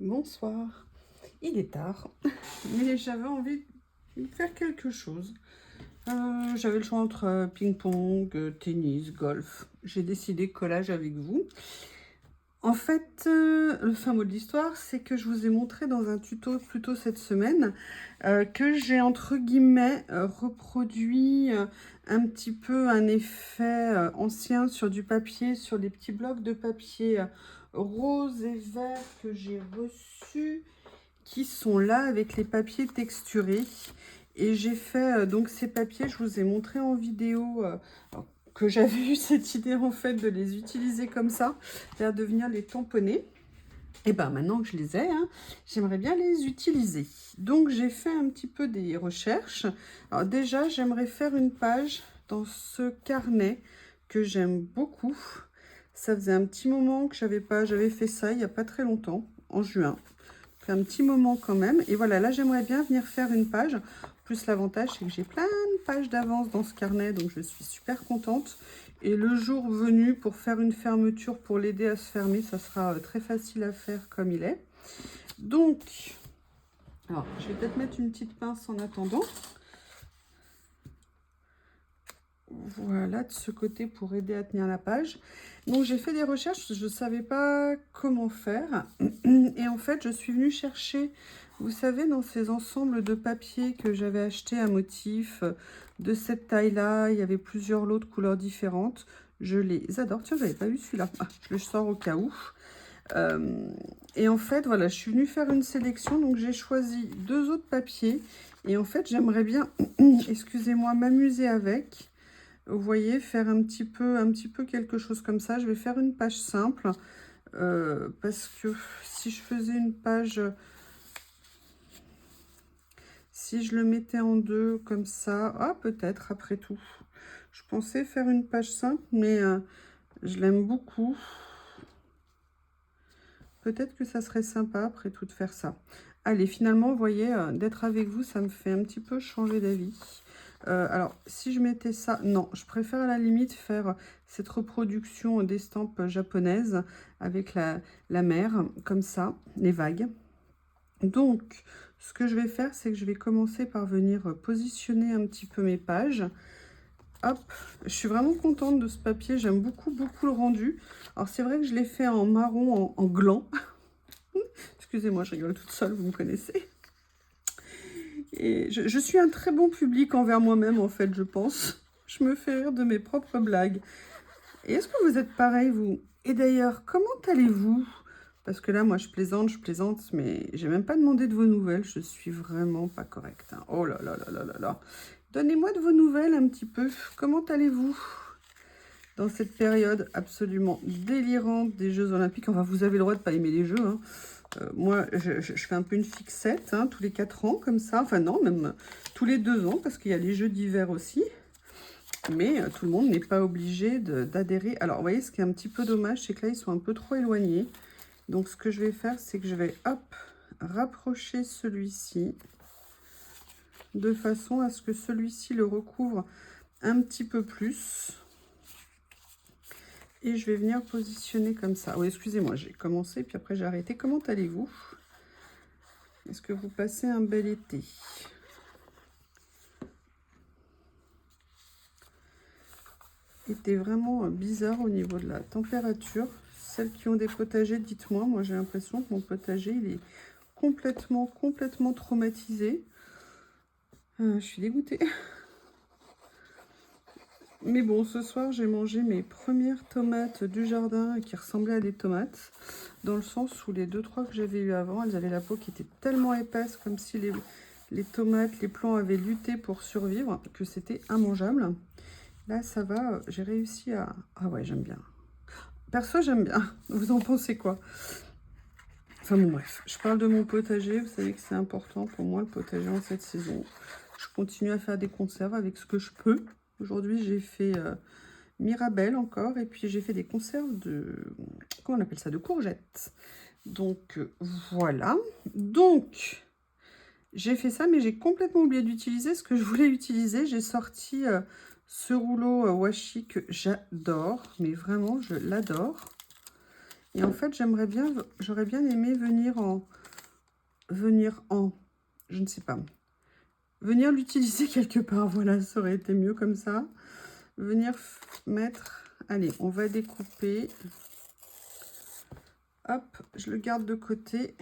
Bonsoir, il est tard, mais j'avais envie de faire quelque chose. J'avais le choix entre ping-pong, tennis, golf. J'ai décidé collage avec vous. En fait, le fin mot de l'histoire, c'est que je vous ai montré dans un tuto plus tôt cette semaine que j'ai entre guillemets reproduit un petit peu un effet ancien sur du papier, sur des petits blocs de papier rose et vert que j'ai reçus, qui sont là avec les papiers texturés. Et j'ai fait donc ces papiers, je vous ai montré en vidéo que j'avais eu cette idée en fait de les utiliser comme ça, c'est-à-dire de venir les tamponner. Et ben maintenant que je les ai, hein, j'aimerais bien les utiliser. Donc j'ai fait un petit peu des recherches. Alors déjà, j'aimerais faire une page dans ce carnet que j'aime beaucoup. Ça faisait un petit moment que j'avais fait ça il n'y a pas très longtemps, en juin. Un petit moment quand même. Et voilà, là j'aimerais bien venir faire une page. Plus l'avantage, c'est que j'ai plein de pages d'avance dans ce carnet, donc je suis super contente. Et le jour venu pour faire une fermeture, pour l'aider à se fermer, ça sera très facile à faire comme il est. Donc, alors je vais peut-être mettre une petite pince en attendant. Voilà, de ce côté pour aider à tenir la page. Donc j'ai fait des recherches, je ne savais pas comment faire. Et en fait, je suis venue chercher, vous savez, dans ces ensembles de papier que j'avais acheté à motif de cette taille-là, il y avait plusieurs lots de couleurs différentes. Je les adore. Tiens, j'avais pas vu celui-là. Je le sors au cas où. Et en fait, voilà, je suis venue faire une sélection. Donc j'ai choisi 2 autres papiers. Et en fait, j'aimerais bien, excusez-moi, m'amuser avec. Vous voyez, faire un petit peu quelque chose comme ça. Je vais faire une page simple parce que si je faisais une page, si je le mettais en deux comme ça, ah peut-être après tout. Je pensais faire une page simple, mais je l'aime beaucoup. Peut-être que ça serait sympa après tout de faire ça. Allez, finalement, vous voyez, d'être avec vous, ça me fait un petit peu changer d'avis. Alors, si je mettais ça... Non, je préfère à la limite faire cette reproduction d'estampes japonaises avec la mer, comme ça, les vagues. Donc, ce que je vais faire, c'est que je vais commencer par venir positionner un petit peu mes pages. Hop, je suis vraiment contente de ce papier, j'aime beaucoup le rendu. Alors, c'est vrai que je l'ai fait en marron, en gland. Excusez-moi, je rigole toute seule, vous me connaissez. Et je suis un très bon public envers moi-même, en fait, je pense. Je me fais rire de mes propres blagues. Et est-ce que vous êtes pareil, vous? Et d'ailleurs, comment allez-vous? Parce que là, moi, je plaisante, mais j'ai même pas demandé de vos nouvelles. Je suis vraiment pas correcte, hein. Oh là là là là là là. Donnez-moi de vos nouvelles un petit peu. Comment allez-vous dans cette période absolument délirante des Jeux Olympiques? Enfin, vous avez le droit de pas aimer les Jeux, hein. Moi, je fais un peu une fixette, hein, tous les 4 ans, comme ça. Enfin non, même tous les 2 ans, parce qu'il y a les Jeux d'hiver aussi. Mais tout le monde n'est pas obligé d'adhérer. Alors, vous voyez, ce qui est un petit peu dommage, c'est que là, ils sont un peu trop éloignés. Donc, ce que je vais faire, c'est que je vais, hop, rapprocher celui-ci, de façon à ce que celui-ci le recouvre un petit peu plus. Et je vais venir positionner comme ça. Oui, excusez-moi, j'ai commencé, puis après j'ai arrêté. Comment allez-vous? Est-ce que vous passez un bel été? Été vraiment bizarre au niveau de la température. Celles qui ont des potagers, dites-moi. Moi, j'ai l'impression que mon potager, il est complètement traumatisé. Je suis dégoûtée. Mais bon, ce soir, j'ai mangé mes premières tomates du jardin qui ressemblaient à des tomates. Dans le sens où les 2-3 que j'avais eues avant, elles avaient la peau qui était tellement épaisse, comme si les tomates, les plants avaient lutté pour survivre, que c'était immangeable. Là, ça va, j'ai réussi à... Ah ouais, j'aime bien. Perso, j'aime bien. Vous en pensez quoi? Enfin bon, bref, je parle de mon potager. Vous savez que c'est important pour moi, le potager en cette saison. Je continue à faire des conserves avec ce que je peux. Aujourd'hui, j'ai fait Mirabelle encore. Et puis, j'ai fait des conserves de... Comment on appelle ça? De courgettes. Donc, voilà. Donc, j'ai fait ça, mais j'ai complètement oublié d'utiliser ce que je voulais utiliser. J'ai sorti ce rouleau washi que j'adore. Mais vraiment, je l'adore. Et en fait, j'aurais bien aimé venir en, je ne sais pas, venir l'utiliser quelque part. Voilà, ça aurait été mieux comme ça. Venir mettre, allez, on va découper. Hop, je le garde de côté.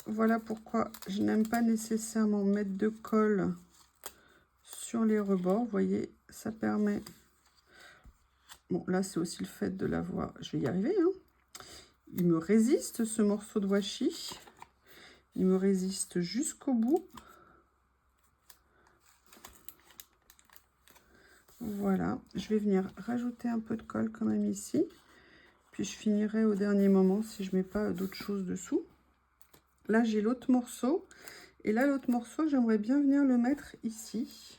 Voilà pourquoi je n'aime pas nécessairement mettre de colle sur les rebords. Vous voyez, ça permet... Bon, là, c'est aussi le fait de l'avoir... Je vais y arriver, hein. Il me résiste, ce morceau de washi. Il me résiste jusqu'au bout. Voilà, je vais venir rajouter un peu de colle quand même ici. Puis je finirai au dernier moment si je mets pas d'autres choses dessous. Là, j'ai l'autre morceau. Et là, l'autre morceau, j'aimerais bien venir le mettre ici.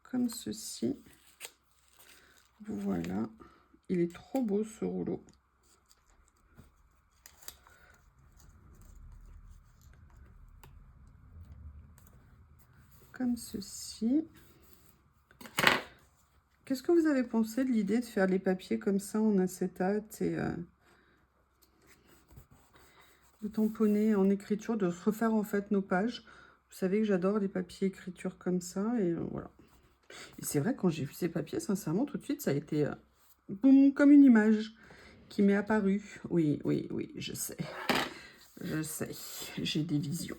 Comme ceci. Voilà. Il est trop beau, ce rouleau. Comme ceci. Qu'est-ce que vous avez pensé de l'idée de faire les papiers comme ça en acétate et de tamponner en écriture, de refaire en fait nos pages? Vous savez que j'adore les papiers écriture comme ça et voilà. Et c'est vrai, quand j'ai vu ces papiers, sincèrement, tout de suite, ça a été boum, comme une image qui m'est apparue. Oui, oui, oui, je sais. Je sais, j'ai des visions.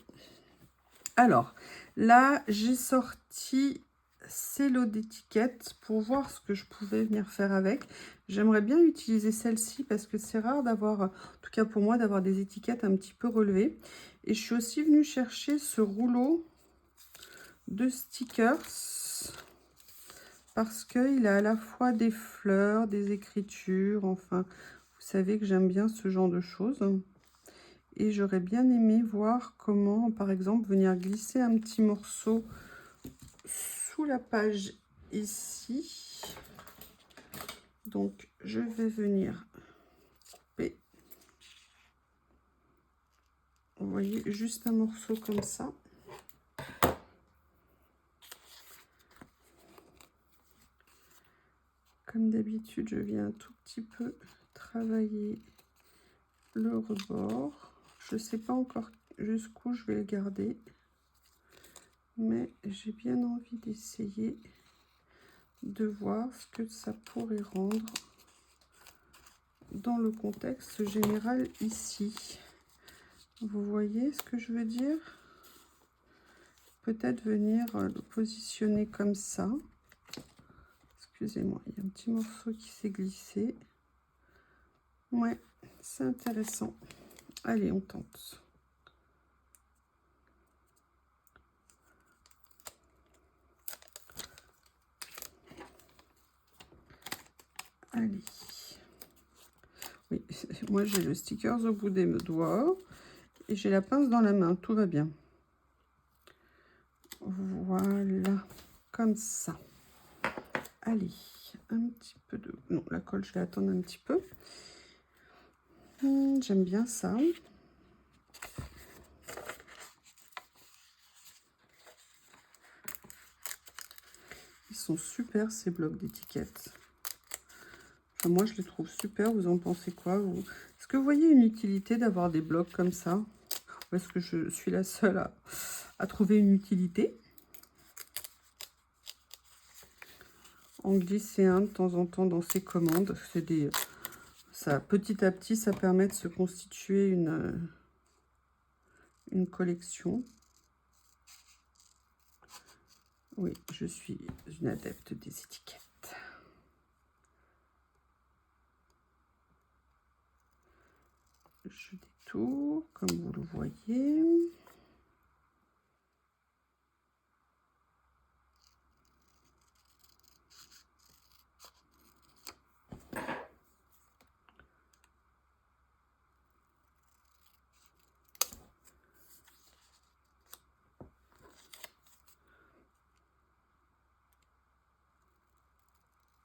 Alors, là, j'ai sorti ces lots d'étiquettes pour voir ce que je pouvais venir faire avec. J'aimerais bien utiliser celle-ci parce que c'est rare d'avoir, en tout cas pour moi, d'avoir des étiquettes un petit peu relevées. Et je suis aussi venue chercher ce rouleau de stickers parce qu'il a à la fois des fleurs, des écritures, enfin, vous savez que j'aime bien ce genre de choses. Et j'aurais bien aimé voir comment, par exemple, venir glisser un petit morceau sous la page ici. Donc, je vais venir couper. Vous voyez, juste un morceau comme ça. Comme d'habitude, je viens un tout petit peu travailler le rebord. Je ne sais pas encore jusqu'où je vais le garder, mais j'ai bien envie d'essayer de voir ce que ça pourrait rendre dans le contexte général ici. Vous voyez ce que je veux dire? Peut-être venir le positionner comme ça. Excusez-moi, il y a un petit morceau qui s'est glissé. Ouais, c'est intéressant. Allez, on tente. Allez. Oui, moi j'ai le stickers au bout des doigts et j'ai la pince dans la main, tout va bien. Voilà, comme ça. Allez, un petit peu de... Non, la colle, je vais attendre un petit peu. J'aime bien ça. Ils sont super, ces blocs d'étiquettes. Enfin, moi, je les trouve super. Vous en pensez quoi, vous? Est-ce que vous voyez une utilité d'avoir des blocs comme ça? Ou est-ce que je suis la seule à trouver une utilité? En glisser un de temps en temps dans ses commandes. C'est des... Ça, petit à petit, ça permet de se constituer une collection. Oui, je suis une adepte des étiquettes. Je détourne, comme vous le voyez.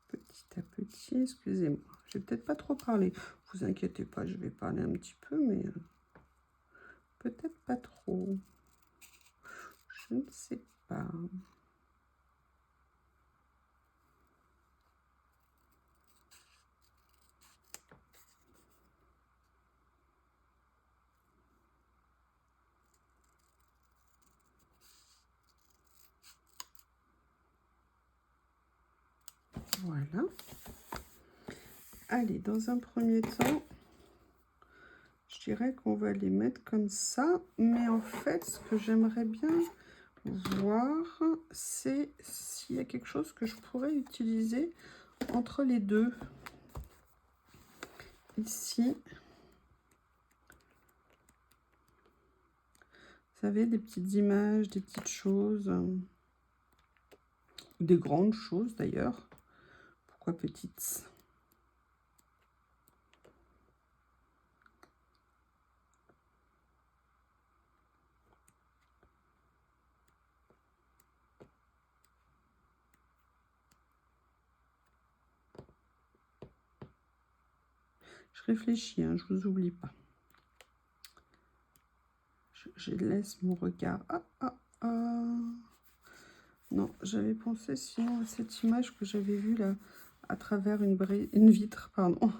Petit à petit, excusez-moi. Je vais peut-être pas trop parler. Vous inquiétez pas, je vais parler un petit peu, mais peut-être pas trop. Je ne sais pas. Voilà. Allez, dans un premier temps, je dirais qu'on va les mettre comme ça. Mais en fait, ce que j'aimerais bien voir, c'est s'il y a quelque chose que je pourrais utiliser entre les deux. Ici, vous savez, des petites images, des petites choses, des grandes choses d'ailleurs. Pourquoi petites? Je réfléchis, hein, je vous oublie pas. Je laisse mon regard. Ah, ah, ah. Non, j'avais pensé sinon à cette image que j'avais vue là à travers une vitre, pardon.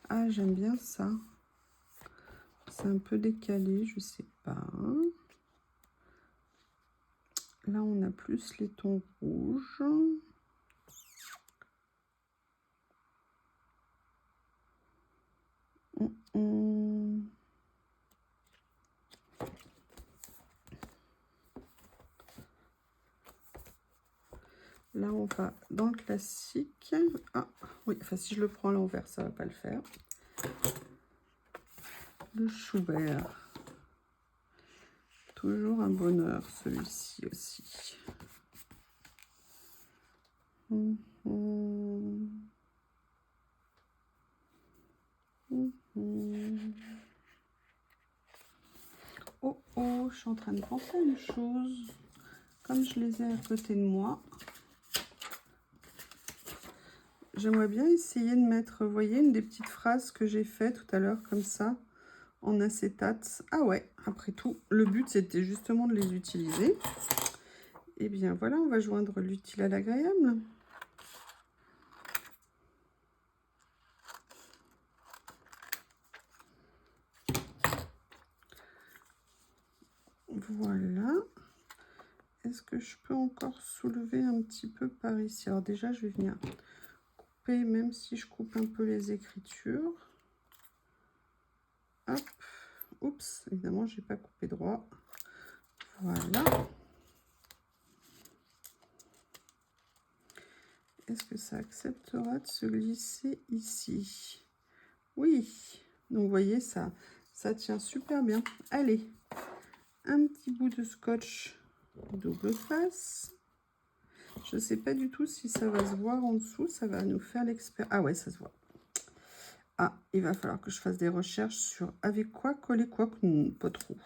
Ah, j'aime bien ça. C'est un peu décalé, je sais pas. Là, on a plus les tons rouges. Là, on va dans le classique. Ah, oui, enfin, si je le prends à l'envers, ça va pas le faire. Le Schubert. Toujours un bonheur, celui-ci aussi. Oh, oh, je suis en train de penser à une chose. Comme je les ai à côté de moi, j'aimerais bien essayer de mettre, vous voyez, une des petites phrases que j'ai fait tout à l'heure, comme ça, en acétate. Ah ouais, après tout, le but, c'était justement de les utiliser. Et bien voilà, on va joindre l'utile à l'agréable. Voilà. Est-ce que je peux encore soulever un petit peu par ici? Alors déjà, je vais venir couper, même si je coupe un peu les écritures. Hop. Oups, évidemment, j'ai pas coupé droit. Voilà. Est-ce que ça acceptera de se glisser ici? Oui. Donc, vous voyez, ça tient super bien. Allez, un petit bout de scotch double face. Je ne sais pas du tout si ça va se voir en dessous. Ça va nous faire l'expert. Ah ouais, ça se voit. Ah, il va falloir que je fasse des recherches sur avec quoi coller quoi. Pas trop.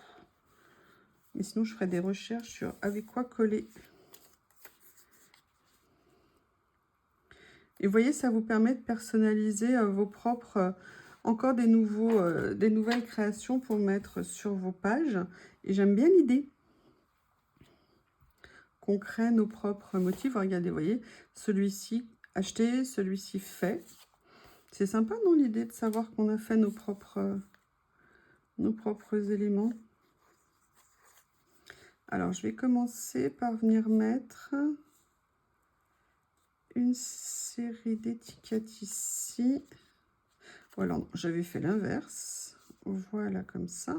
Mais sinon, je ferai des recherches sur avec quoi coller. Et vous voyez, ça vous permet de personnaliser vos propres... encore des nouvelles créations pour mettre sur vos pages. Et j'aime bien l'idée qu'on crée nos propres motifs. Regardez, vous voyez, celui-ci acheté, celui-ci fait. C'est sympa, non, l'idée de savoir qu'on a fait nos propres éléments. Alors, je vais commencer par venir mettre une série d'étiquettes ici. Voilà, j'avais fait l'inverse. Voilà, comme ça.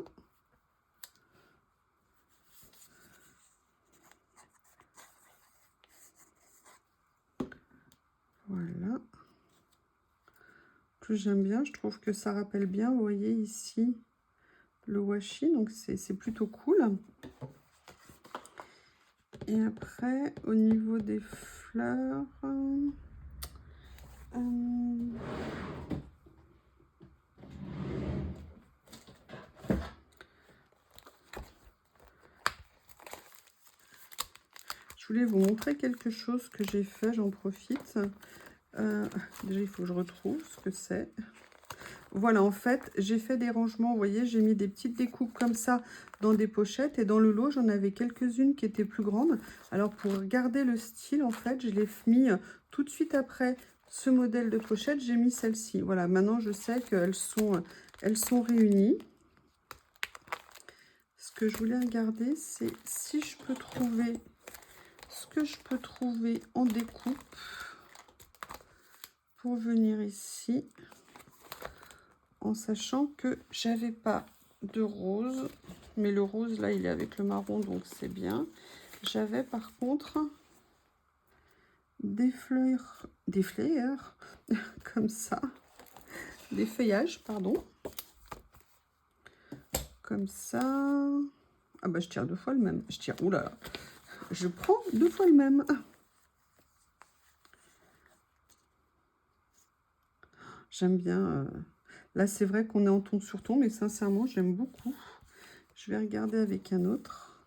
Voilà. Plus j'aime bien, je trouve que ça rappelle bien, vous voyez ici, le washi, donc c'est plutôt cool. Et après, au niveau des fleurs, je voulais vous montrer quelque chose que j'ai fait, j'en profite. Déjà, il faut que je retrouve ce que c'est. Voilà, en fait, j'ai fait des rangements, vous voyez, j'ai mis des petites découpes comme ça dans des pochettes. Et dans le lot, j'en avais quelques-unes qui étaient plus grandes. Alors, pour garder le style, en fait, je l'ai mis tout de suite après ce modèle de pochette. J'ai mis celle-ci. Voilà, maintenant, je sais qu'elles sont elles sont réunies. Ce que je voulais regarder, c'est si je peux trouver ce que je peux trouver en découpe pour venir ici, en sachant que j'avais pas de rose, mais le rose là il est avec le marron, donc c'est bien. J'avais par contre des fleurs comme ça, des feuillages, pardon, comme ça. Ah bah je tire 2 fois le même, je tire, oulala, je prends 2 fois le même. J'aime bien, là c'est vrai qu'on est en ton sur ton, mais sincèrement j'aime beaucoup. Je vais regarder avec un autre.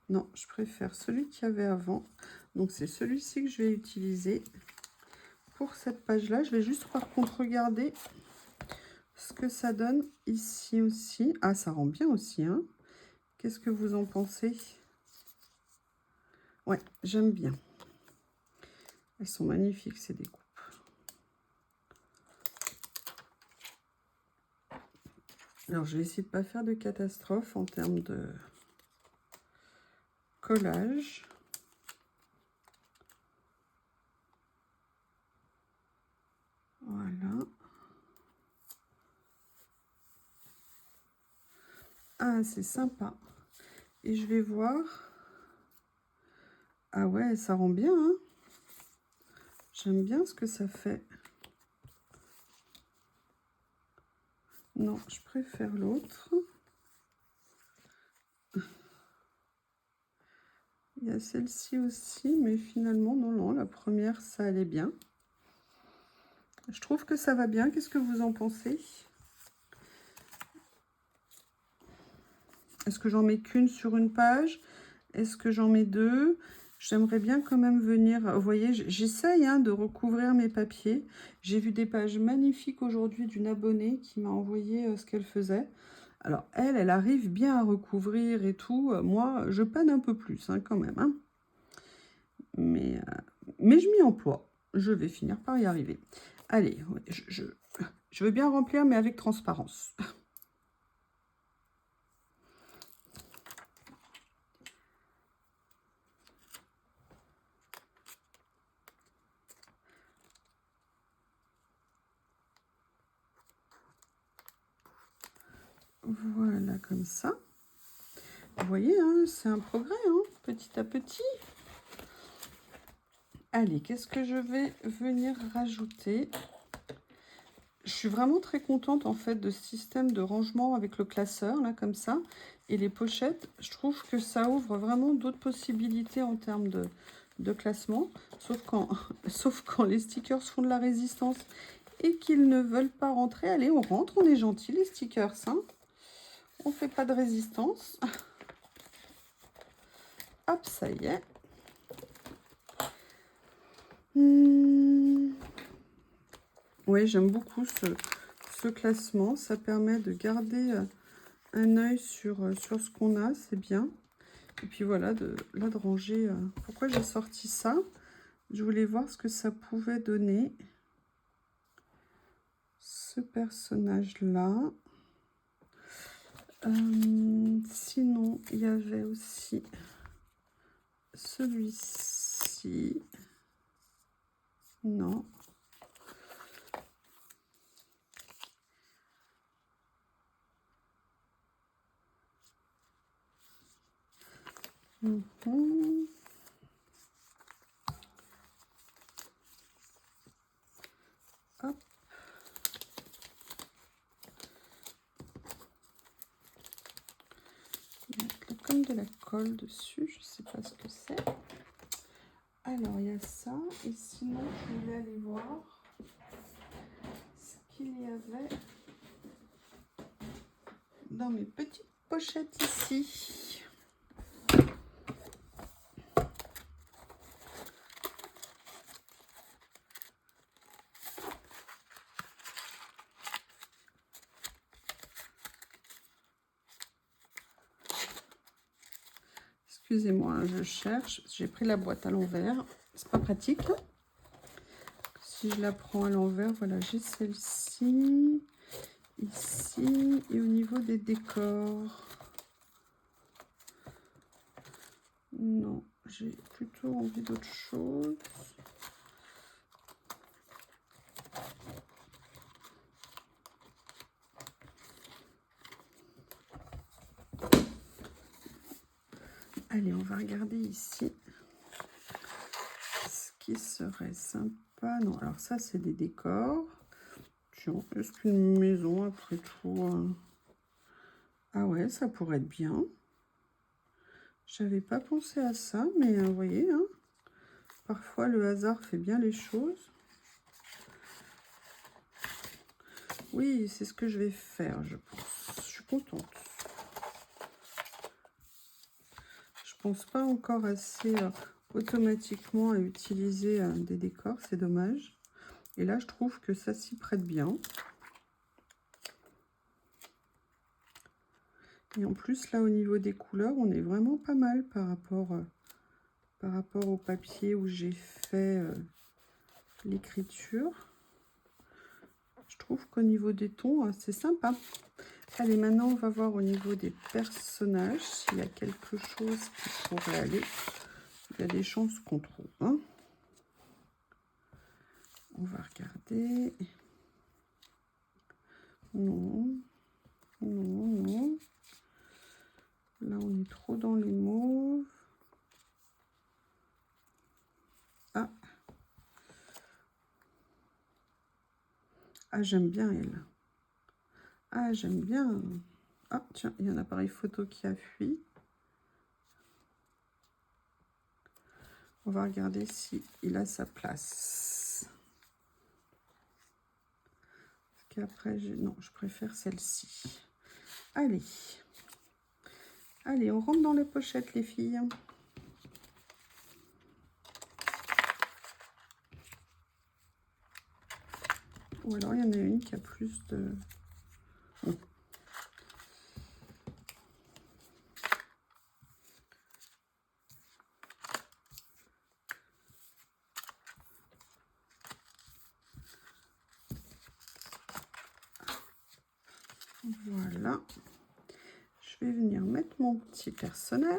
Non, je préfère celui qu'il y avait avant. Donc c'est celui-ci que je vais utiliser pour cette page-là. Je vais juste par contre regarder ce que ça donne ici aussi. Ah, ça rend bien aussi, hein. Qu'est-ce que vous en pensez? Ouais, j'aime bien. Elles sont magnifiques, ces découpes. Alors, je vais essayer de ne pas faire de catastrophe en termes de collage. Voilà. Ah, c'est sympa. Et je vais voir. Ah ouais, ça rend bien, hein. J'aime bien ce que ça fait. Non, je préfère l'autre. Il y a celle-ci aussi, mais finalement, non, la première, ça allait bien. Je trouve que ça va bien. Qu'est-ce que vous en pensez? Est-ce que j'en mets qu'une sur une page? Est-ce que j'en mets 2? J'aimerais bien quand même venir... Vous voyez, j'essaye de recouvrir mes papiers. J'ai vu des pages magnifiques aujourd'hui d'une abonnée qui m'a envoyé ce qu'elle faisait. Alors, elle arrive bien à recouvrir et tout. Moi, je peine un peu plus quand même. Hein. Mais je m'y emploie. Je vais finir par y arriver. Allez, je veux bien remplir, mais avec transparence. Voilà, comme ça. Vous voyez, c'est un progrès, petit à petit. Allez, qu'est-ce que je vais venir rajouter? Je suis vraiment très contente, en fait, de ce système de rangement avec le classeur, là, comme ça. Et les pochettes, je trouve que ça ouvre vraiment d'autres possibilités en termes de classement. Sauf quand les stickers font de la résistance et qu'ils ne veulent pas rentrer. Allez, on rentre, on est gentil, les stickers, hein. On fait pas de résistance. Hop, ça y est. Oui, j'aime beaucoup ce classement. Ça permet de garder un œil sur ce qu'on a, c'est bien. Et puis voilà, de ranger. Pourquoi j'ai sorti ça? Je voulais voir ce que ça pouvait donner. Ce personnage-là. Sinon, il y avait aussi celui-ci. Non. Hop. Comme de la colle dessus, je sais pas ce que c'est. Alors, il y a ça. Et sinon, je voulais aller voir ce qu'il y avait dans mes petites pochettes ici. Excusez-moi, je cherche. J'ai pris la boîte à l'envers. C'est pas pratique. Si je la prends à l'envers, voilà, j'ai celle-ci. ici et au niveau des décors. Non, j'ai plutôt envie d'autre chose. Allez, on va regarder ici ce qui serait sympa. Non, alors ça, c'est des décors. Tiens, est-ce qu'une maison, après tout... Ah ouais, ça pourrait être bien. J'avais pas pensé à ça, mais vous voyez, hein, parfois le hasard fait bien les choses. Oui, c'est ce que je vais faire, je pense. Je suis contente. Je pense pas encore assez automatiquement à utiliser des décors, c'est dommage. Et là, je trouve que ça s'y prête bien. Et en plus, là, au niveau des couleurs, on est vraiment pas mal par rapport au papier où j'ai fait l'écriture. Je trouve qu'au niveau des tons, c'est sympa. Allez, maintenant, on va voir au niveau des personnages s'il y a quelque chose qui pourrait aller. Il y a des chances qu'on trouve. Hein. On va regarder. Non. Non, non. Là, on est trop dans les mauves. Ah. Ah, j'aime bien elle. Ah, j'aime bien. Ah, tiens, il y a un appareil photo qui a fui. On va regarder si il a sa place. Parce qu'après, non, je préfère celle-ci. Allez. Allez, on rentre dans les pochettes, les filles. Ou alors, il y en a une qui a plus de... Oh. Voilà. Je vais venir mettre mon petit personnage.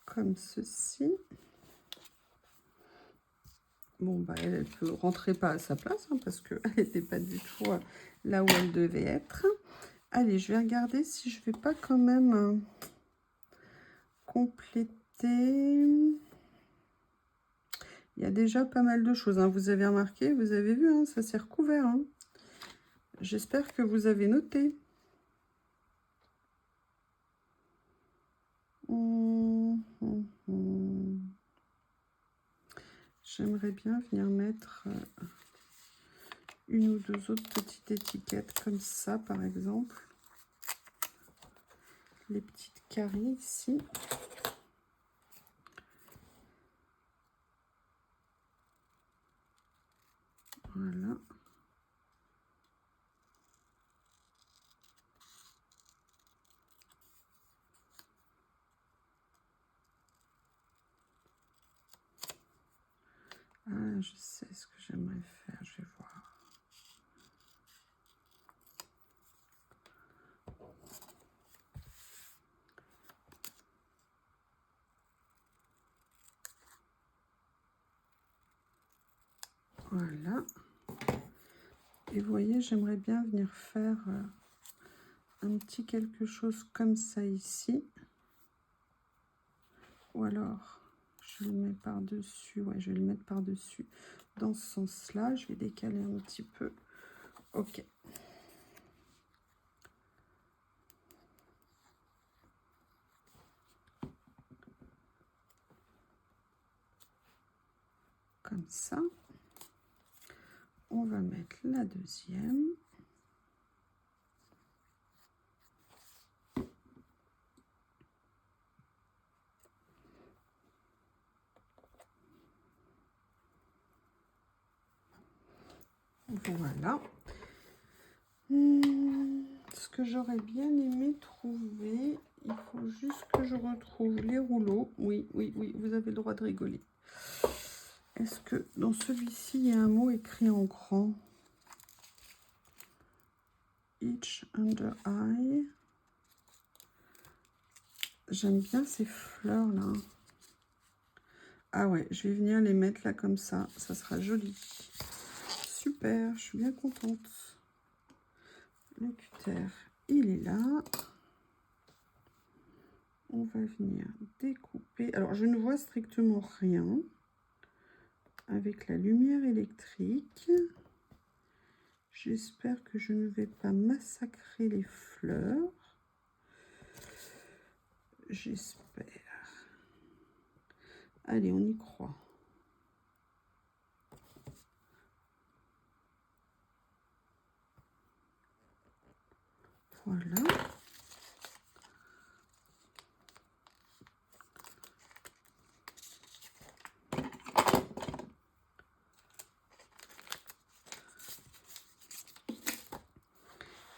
Comme ceci. Bon, bah, elle peut rentrer pas à sa place, hein, parce qu'elle n'était pas du tout là où elle devait être. Allez, je vais regarder si je vais pas quand même compléter. Il y a déjà pas mal de choses. Hein. Vous avez remarqué, vous avez vu, hein, ça s'est recouvert. Hein. J'espère que vous avez noté. J'aimerais bien venir mettre une ou deux autres petites étiquettes comme ça, par exemple. Les petites carrés ici. Voilà. Ah, je sais ce que j'aimerais faire, je vais voir. Voilà. Et vous voyez, j'aimerais bien venir faire un petit quelque chose comme ça ici. Ou alors, je le mets par-dessus. Ouais, je vais le mettre par-dessus. Dans ce sens-là, je vais décaler un petit peu. Ok. Comme ça. On va mettre la deuxième. Voilà. Ce que j'aurais bien aimé trouver. Il faut juste que je retrouve les rouleaux. Oui, oui, oui, vous avez le droit de rigoler. Est-ce que dans celui-ci, il y a un mot écrit en grand? Each under eye. J'aime bien ces fleurs-là. Ah ouais, je vais venir les mettre là comme ça. Ça sera joli. Super, je suis bien contente. Le cutter, il est là. On va venir découper. Alors, je ne vois strictement rien avec la lumière électrique. J'espère que je ne vais pas massacrer les fleurs. J'espère. Allez, on y croit. Voilà.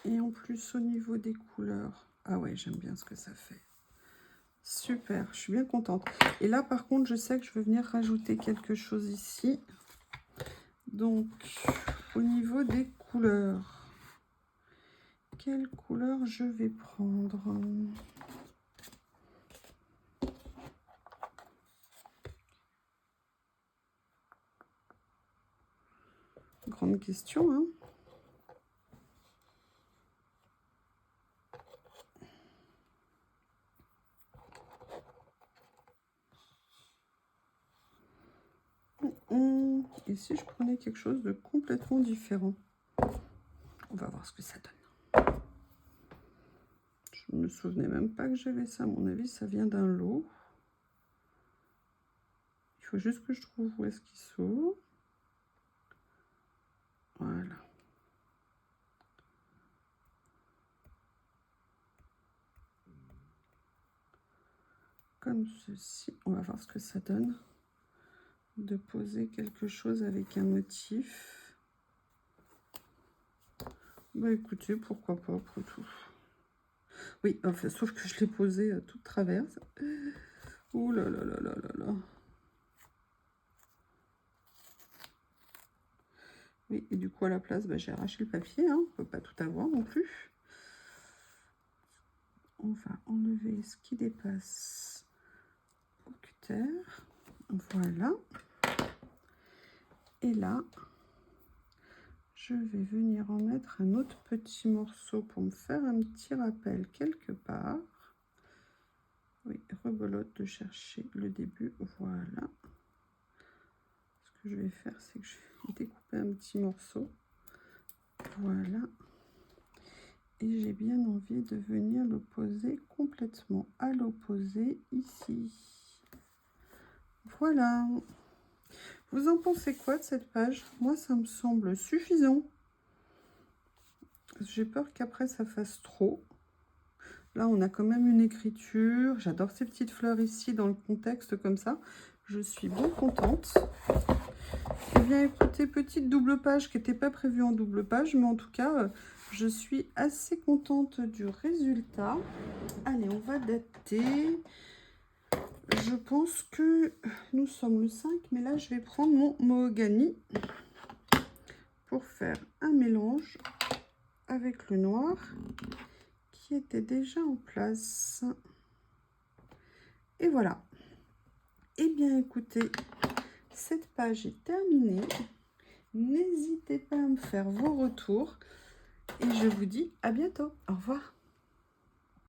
Et en plus, au niveau des couleurs, ah ouais, j'aime bien ce que ça fait. Super, je suis bien contente. Et là, par contre, je sais que je vais venir rajouter quelque chose ici. Donc, au niveau des couleurs, quelle couleur je vais prendre? Grande question, hein? Et si je prenais quelque chose de complètement différent? On va voir ce que ça donne. Je ne me souvenais même pas que j'avais ça. À mon avis, ça vient d'un lot. Il faut juste que je trouve où est-ce qu'il s'ouvre. Voilà. Comme ceci. On va voir ce que ça donne. De poser quelque chose avec un motif. Bah écoutez, pourquoi pas après tout. Oui, enfin, sauf que je l'ai posé toute traverse. Ouh là là là là là là. Oui, et du coup, à la place, bah, j'ai arraché le papier. Hein. On ne peut pas tout avoir non plus. On va enlever ce qui dépasse au cutter. Voilà. Et là, je vais venir en mettre un autre petit morceau pour me faire un petit rappel quelque part. Oui, rebelote de chercher le début. Voilà. Ce que je vais faire, c'est que je vais découper un petit morceau. Voilà. Et j'ai bien envie de venir le poser complètement à l'opposé ici. Voilà. Vous en pensez quoi de cette page? Moi, ça me semble suffisant. J'ai peur qu'après, ça fasse trop. Là, on a quand même une écriture. J'adore ces petites fleurs ici dans le contexte comme ça. Je suis bien contente. Eh bien, écoutez, petite double page qui n'était pas prévue en double page. Mais en tout cas, je suis assez contente du résultat. Allez, on va dater. Je pense que nous sommes le 5. Mais là, je vais prendre mon mahogany pour faire un mélange avec le noir qui était déjà en place. Et voilà. Eh bien, écoutez, cette page est terminée. N'hésitez pas à me faire vos retours. Et je vous dis à bientôt. Au revoir.